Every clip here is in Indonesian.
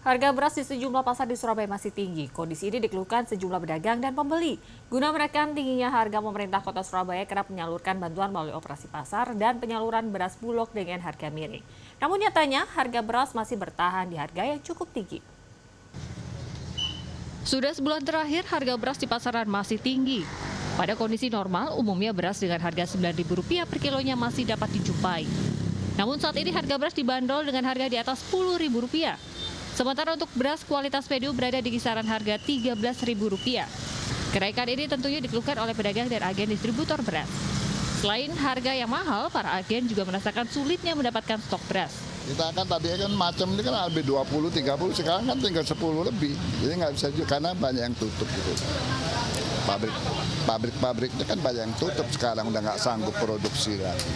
Harga beras di sejumlah pasar di Surabaya masih tinggi. Kondisi ini dikeluhkan sejumlah pedagang dan pembeli. Guna menekan tingginya harga, pemerintah Kota Surabaya kerap menyalurkan bantuan melalui operasi pasar dan penyaluran beras bulog dengan harga miring. Namun nyatanya harga beras masih bertahan di harga yang cukup tinggi. Sudah sebulan terakhir harga beras di pasaran masih tinggi. Pada kondisi normal, umumnya beras dengan harga Rp9.000 per kilonya masih dapat dijumpai. Namun saat ini harga beras dibanderol dengan harga di atas Rp10.000. Sementara untuk beras kualitas medium berada di kisaran harga Rp13.000. Kenaikan ini tentunya dikeluhkan oleh pedagang dan agen distributor beras. Selain harga yang mahal, para agen juga merasakan sulitnya mendapatkan stok beras. Kita kan tadi kan macam ini kan lebih 20, 30, sekarang kan tinggal 10 lebih. Jadi nggak bisa juga karena banyak yang tutup gitu. Pabrik-pabriknya kan banyak yang tutup sekarang, udah nggak sanggup produksi lagi.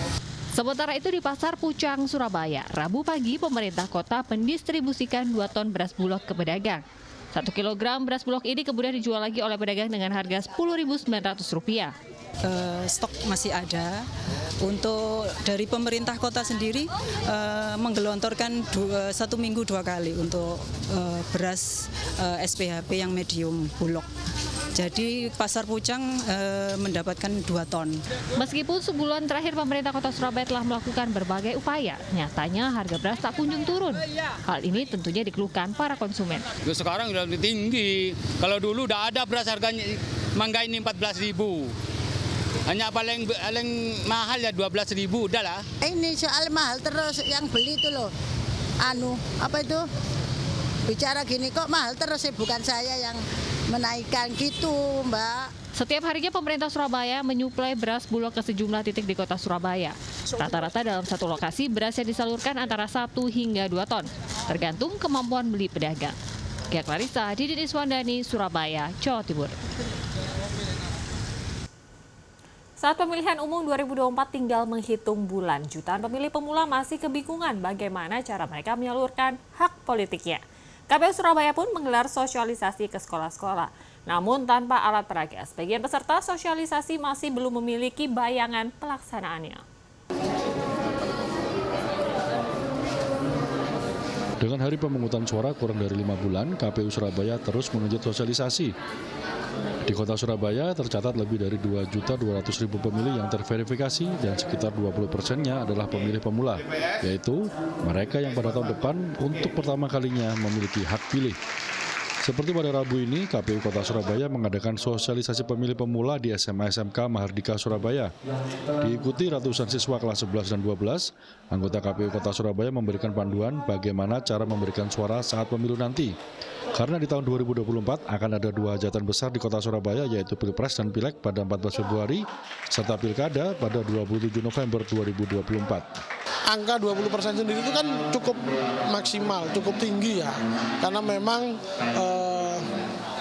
Sementara itu di Pasar Pucang, Surabaya, Rabu pagi pemerintah kota mendistribusikan 2 ton beras bulog ke pedagang. 1 kilogram beras bulog ini kemudian dijual lagi oleh pedagang dengan harga Rp10.900. Stok masih ada. Untuk dari pemerintah kota sendiri menggelontorkan 1 minggu 2 kali untuk beras SPHP yang medium bulog. Jadi Pasar Pucang mendapatkan 2 ton. Meskipun sebulan terakhir pemerintah Kota Surabaya telah melakukan berbagai upaya, nyatanya harga beras tak kunjung turun. Hal ini tentunya dikeluhkan para konsumen. Sekarang sudah lebih tinggi. Kalau dulu udah ada beras harganya mangga ini 14.000. Hanya paling mahal ya 12.000 udah lah. Ini soal mahal terus yang beli itu loh. Apa itu? Bicara gini kok mahal terus sih, bukan saya yang menaikkan gitu, Mbak. Setiap harinya pemerintah Surabaya menyuplai beras bulog ke sejumlah titik di Kota Surabaya. Rata-rata dalam satu lokasi beras yang disalurkan antara 1 hingga 2 ton, tergantung kemampuan beli pedagang. Gia Clarissa, Didin Iswandani, Surabaya, Jawa Timur. Saat pemilihan umum 2024 tinggal menghitung bulan, jutaan pemilih pemula masih kebingungan bagaimana cara mereka menyalurkan hak politiknya. KPU Surabaya pun menggelar sosialisasi ke sekolah-sekolah. Namun tanpa alat peraga, sebagian peserta sosialisasi masih belum memiliki bayangan pelaksanaannya. Dengan hari pemungutan suara kurang dari 5 bulan, KPU Surabaya terus mengenjot sosialisasi. Di Kota Surabaya tercatat lebih dari 2.200.000 pemilih yang terverifikasi dan sekitar 20%-nya adalah pemilih pemula, yaitu mereka yang pada tahun depan untuk pertama kalinya memiliki hak pilih. Seperti pada Rabu ini, KPU Kota Surabaya mengadakan sosialisasi pemilih pemula di SMA SMK Mahardika Surabaya. Diikuti ratusan siswa kelas 11 dan 12, anggota KPU Kota Surabaya memberikan panduan bagaimana cara memberikan suara saat pemilu nanti. Karena di tahun 2024 akan ada 2 hajatan besar di Kota Surabaya, yaitu Pilpres dan Pileg pada 14 Februari, serta Pilkada pada 27 November 2024. Angka 20% sendiri itu kan cukup maksimal, cukup tinggi ya. Karena memang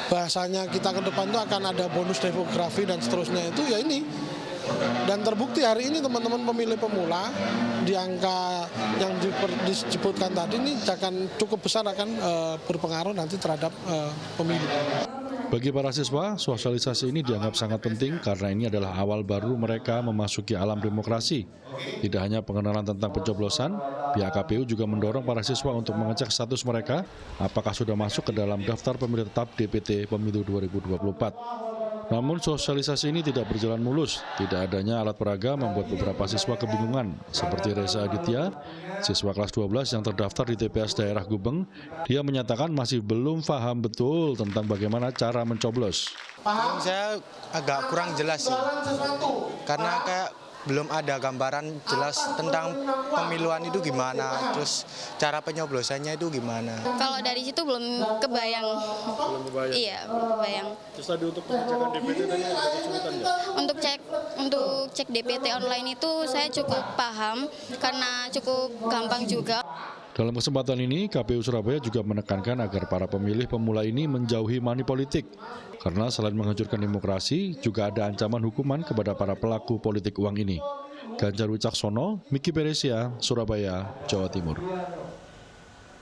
bahasanya kita ke depan itu akan ada bonus demografi dan seterusnya itu ya ini. Dan terbukti hari ini teman-teman pemilih pemula di angka yang disebutkan tadi ini akan cukup besar, akan berpengaruh nanti terhadap pemilu. Bagi para siswa, sosialisasi ini dianggap sangat penting karena ini adalah awal baru mereka memasuki alam demokrasi. Tidak hanya pengenalan tentang pencoblosan, pihak KPU juga mendorong para siswa untuk mengecek status mereka apakah sudah masuk ke dalam daftar pemilih tetap DPT Pemilu 2024. Namun sosialisasi ini tidak berjalan mulus. Tidak adanya alat peraga membuat beberapa siswa kebingungan, seperti Reza Aditya, siswa kelas 12 yang terdaftar di TPS daerah Gubeng. Dia menyatakan masih belum paham betul tentang bagaimana cara mencoblos. Saya agak kurang jelas sih, karena kayak belum ada gambaran jelas tentang pemiluan itu gimana, terus cara penyoblosannya itu gimana. Kalau dari situ belum kebayang. Iya, belum kebayang. Terus tadi untuk pengecekan DPT tadi ada kesulitan nggak? Untuk cek DPT online itu saya cukup paham karena cukup gampang juga. Dalam kesempatan ini, KPU Surabaya juga menekankan agar para pemilih pemula ini menjauhi money politik. Karena selain menghancurkan demokrasi, juga ada ancaman hukuman kepada para pelaku politik uang ini. Ganjar Wicaksono, Miki Peresia, Surabaya, Jawa Timur.